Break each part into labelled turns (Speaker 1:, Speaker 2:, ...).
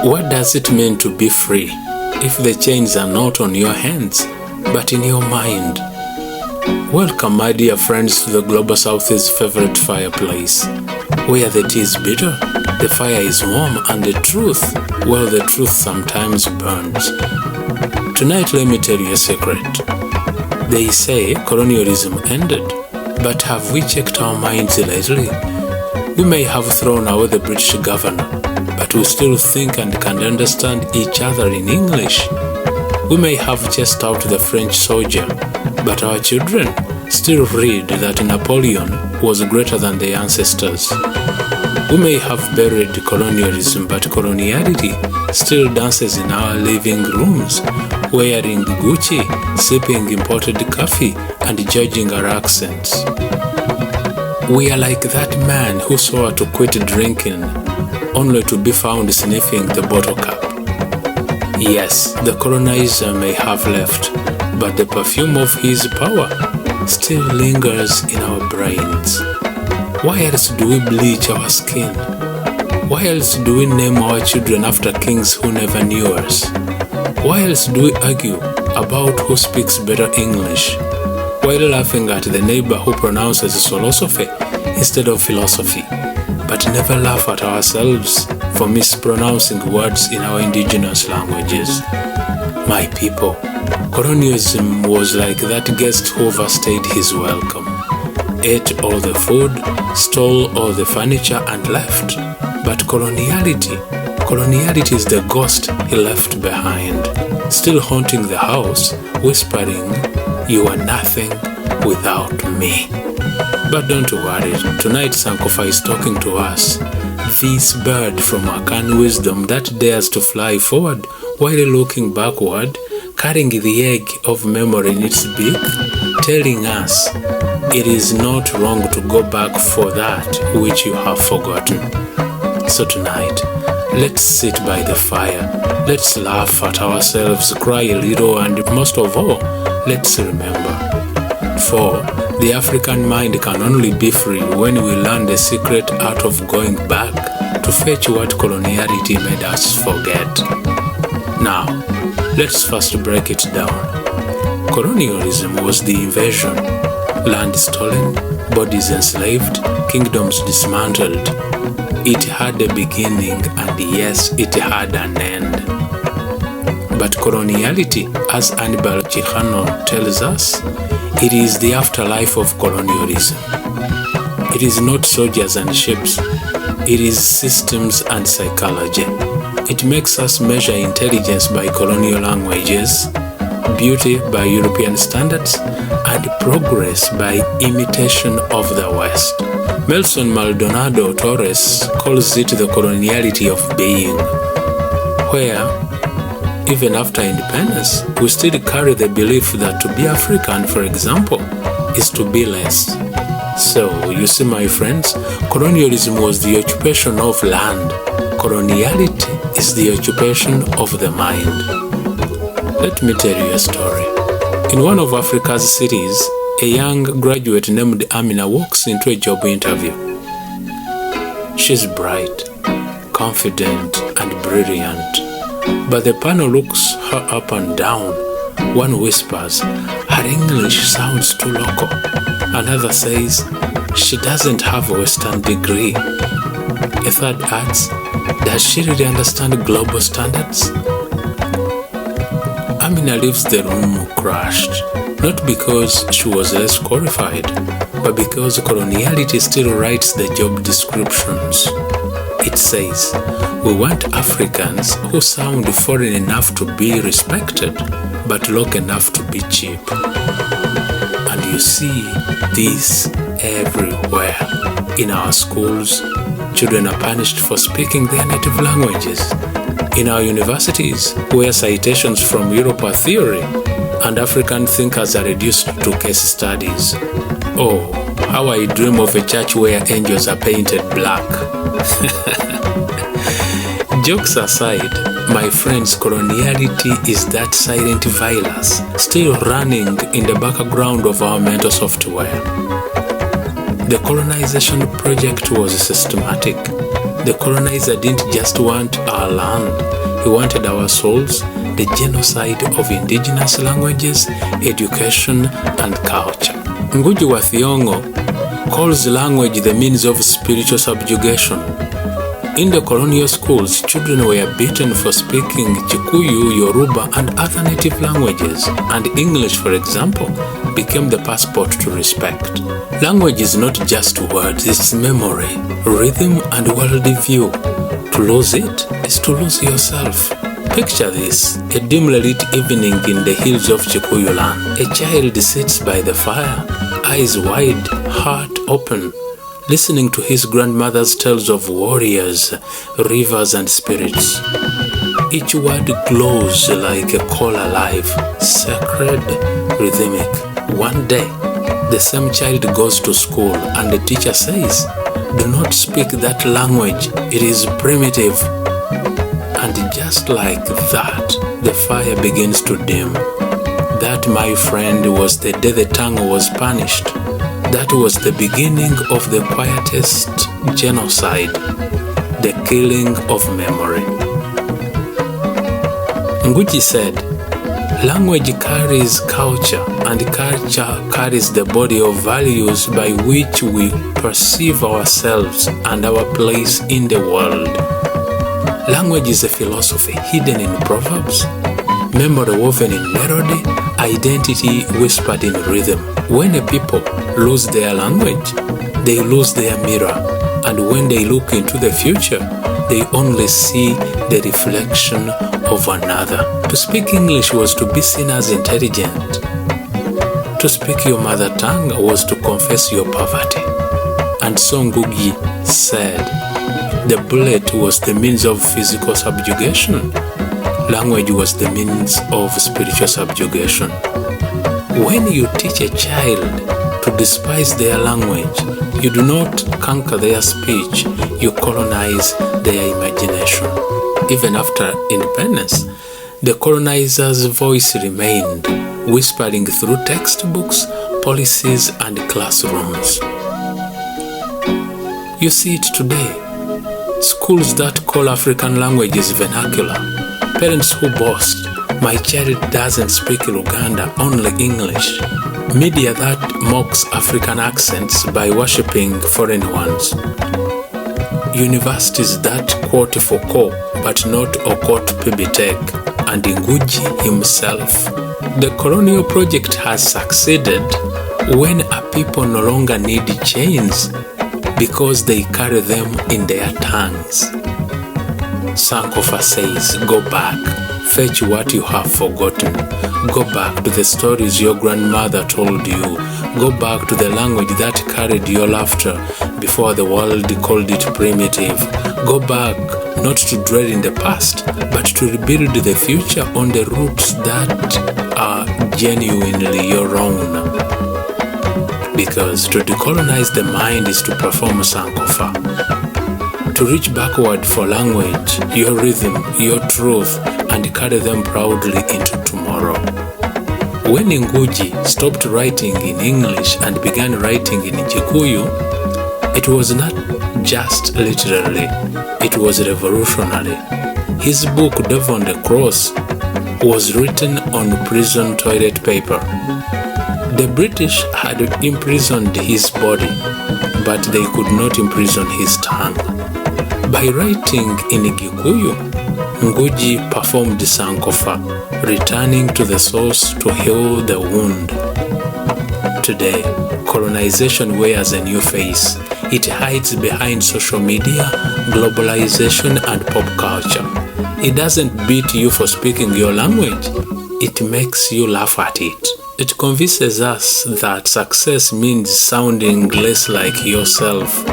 Speaker 1: What does it mean to be free if the chains are not on your hands, but in your mind? Welcome, my dear friends, to the Global South's favorite fireplace, where the tea is bitter, the fire is warm, and the truth, well, the truth sometimes burns. Tonight, let me tell you a secret. They say colonialism ended, but have we checked our minds lately? We may have thrown away the British governor, but we still think and can understand each other in English. We may have chased out the French soldier, but our children still read that Napoleon was greater than their ancestors. We may have buried colonialism, but coloniality still dances in our living rooms, wearing Gucci, sipping imported coffee, and judging our accents. We are like that man who swore to quit drinking, only to be found sniffing the bottle cap. Yes, the colonizer may have left, but the perfume of his power still lingers in our brains. Why else do we bleach our skin? Why else do we name our children after kings who never knew us? Why else do we argue about who speaks better English, while laughing at the neighbor who pronounces philosophy instead of philosophy, but never laugh at ourselves for mispronouncing words in our indigenous languages? My people, colonialism was like that guest who overstayed his welcome, ate all the food, stole all the furniture, and left. But coloniality is the ghost he left behind, still haunting the house, whispering, "You are nothing without me." But don't worry, tonight Sankofa is talking to us, this bird from Akan wisdom that dares to fly forward while looking backward, carrying the egg of memory in its beak, telling us it is not wrong to go back for that which you have forgotten. So tonight, let's sit by the fire, let's laugh at ourselves, cry a little, and most of all, let's remember. For the African mind can only be free when we learn the secret art of going back to fetch what coloniality made us forget. Now, let's first break it down. Colonialism was the invasion, land stolen, bodies enslaved, kingdoms dismantled. It had a beginning, and yes, it had an end. But coloniality, as Anibal Chihano tells us, it is the afterlife of colonialism. It is not soldiers and ships, it is systems and psychology. It makes us measure intelligence by colonial languages, beauty by European standards, and progress by imitation of the West. Nelson Maldonado Torres calls it the coloniality of being, where, even after independence, we still carry the belief that to be African, for example, is to be less. So, you see, my friends, colonialism was the occupation of land. Coloniality is the occupation of the mind. Let me tell you a story. In one of Africa's cities, a young graduate named Amina walks into a job interview. She's bright, confident, and brilliant. But the panel looks her up and down. One whispers, her English sounds too local. Another says, she doesn't have a Western degree. A third asks, does she really understand global standards? Amina leaves the room crushed, not because she was less qualified, but because coloniality still writes the job descriptions. It says, we want Africans who sound foreign enough to be respected, but local enough to be cheap. And you see this everywhere. In our schools, children are punished for speaking their native languages. In our universities, where citations from Europe are theory, and African thinkers are reduced to case studies. Oh, how I dream of a church where angels are painted black. Jokes aside, my friends, coloniality is that silent virus still running in the background of our mental software. The colonization project was systematic. The colonizer didn't just want our land, he wanted our souls, the genocide of indigenous languages, education, and culture. Ngugi wa Thiong'o calls language the means of spiritual subjugation. In the colonial schools, children were beaten for speaking Kikuyu, Yoruba, and other native languages, and English, for example, became the passport to respect. Language is not just words, it's memory, rhythm, and worldview. To lose it is to lose yourself. Picture this, a dimly lit evening in the hills of Kikuyu land. A child sits by the fire, eyes wide, heart open, listening to his grandmother's tales of warriors, rivers, and spirits. Each word glows like a coal alive, sacred, rhythmic. One day, the same child goes to school and the teacher says, "Do not speak that language, it is primitive." And just like that, the fire begins to dim. That, my friend, was the day the tongue was punished. That was the beginning of the quietest genocide, the killing of memory. Ngugi said, "Language carries culture, and culture carries the body of values by which we perceive ourselves and our place in the world." Language is a philosophy hidden in Proverbs, memory woven in melody, identity whispered in rhythm. When a people lose their language, they lose their mirror, and when they look into the future, they only see the reflection of another. To speak English was to be seen as intelligent. To speak your mother tongue was to confess your poverty. And so Ngugi said, the bullet was the means of physical subjugation. Language was the means of spiritual subjugation. When you teach a child to despise their language, you do not conquer their speech, you colonize their imagination. Even after independence, the colonizer's voice remained, whispering through textbooks, policies, and classrooms. You see it today. Schools that call African languages vernacular. Parents who boast, "My child doesn't speak Luganda, only English." Media that mocks African accents by worshipping foreign ones. Universities that quote Foucault but not Okot Pibitek and Ngugi himself. The colonial project has succeeded when a people no longer need chains because they carry them in their tongues. Sankofa says, "Go back, fetch what you have forgotten. Go back to the stories your grandmother told you. Go back to the language that carried your laughter before the world called it primitive. Go back not to dwell in the past, but to rebuild the future on the roots that are genuinely your own." Because to decolonize the mind is to perform Sankofa. To reach backward for language, your rhythm, your truth, and carry them proudly into tomorrow. When Ngugi stopped writing in English and began writing in Kikuyu, it was not just literally, it was revolutionary. His book, Devil on the Cross, was written on prison toilet paper. The British had imprisoned his body, but they could not imprison his tongue. By writing in Kikuyu, Ngugi performed Sankofa, returning to the source to heal the wound. Today, colonization wears a new face. It hides behind social media, globalization, and pop culture. It doesn't beat you for speaking your language. It makes you laugh at it. It convinces us that success means sounding less like yourself.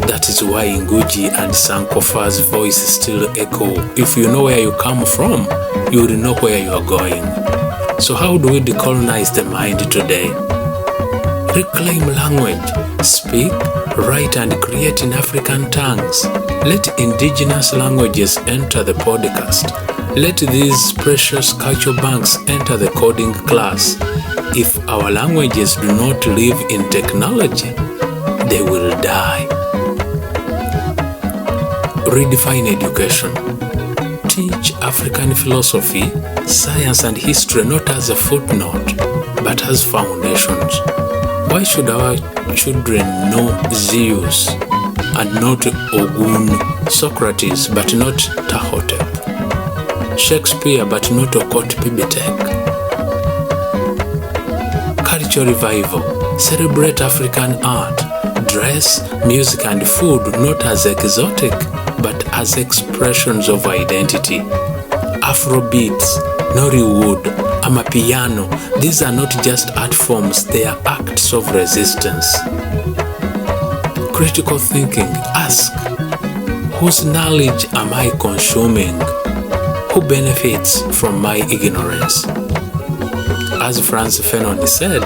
Speaker 1: That is why Ngugi and Sankofa's voice still echo. If you know where you come from, you will know where you are going. So how do we decolonize the mind today? Reclaim language. Speak, write, and create in African tongues. Let indigenous languages enter the podcast. Let these precious cultural banks enter the coding class. If our languages do not live in technology, they will die. Redefine education. Teach African philosophy, science and history not as a footnote, but as foundations. Why should our children know Zeus and not Ogun, Socrates but not Tahotep, Shakespeare but not Okot Pibitek? Culture revival. Celebrate African art, dress, music and food not as exotic but as expressions of identity. Afrobeats, Nollywood, Amapiano, these are not just art forms, they are acts of resistance. Critical thinking. Ask, whose knowledge am I consuming? Who benefits from my ignorance? As Frantz Fanon said,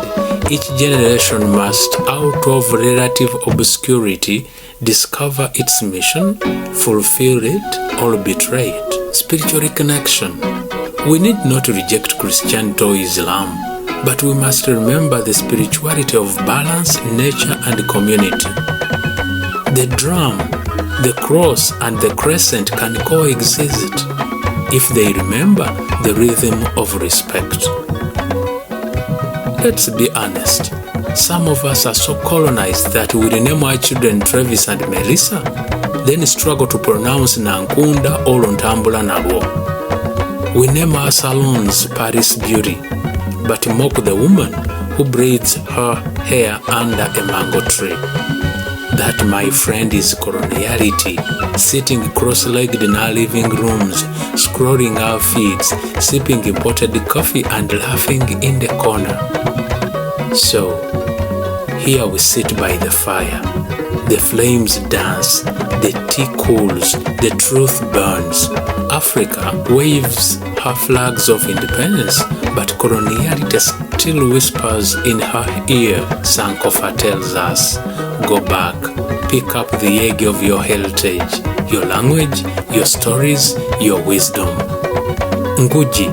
Speaker 1: each generation must, out of relative obscurity, discover its mission, fulfill it, or betray it. Spiritual reconnection. We need not reject Christianity or Islam, but we must remember the spirituality of balance, nature, and community. The drum, the cross, and the crescent can coexist if they remember the rhythm of respect. Let's be honest. Some of us are so colonized that we rename our children Travis and Melissa, then struggle to pronounce Nankunda or Ntambula Nalwo. We name our salons Paris Beauty, but mock the woman who braids her hair under a mango tree. That, my friend, is coloniality, sitting cross-legged in our living rooms, scrolling our feeds, sipping imported coffee and laughing in the corner. So, here we sit by the fire. The flames dance, the tea cools, the truth burns. Africa waves her flags of independence, but coloniality still whispers in her ear. Sankofa tells us, go back, pick up the egg of your heritage, your language, your stories, your wisdom. Ngugi,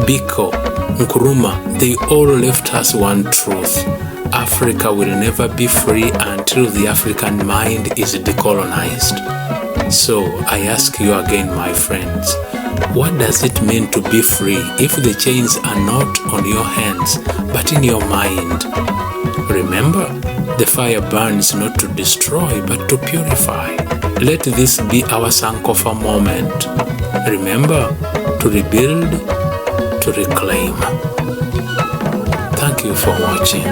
Speaker 1: Biko, Nkrumah, they all left us one truth. Africa will never be free until the African mind is decolonized. So I ask you again, my friends, what does it mean to be free if the chains are not on your hands but in your mind? Remember, the fire burns not to destroy but to purify. Let this be our Sankofa moment. Remember, to rebuild, to reclaim. Thank you for watching.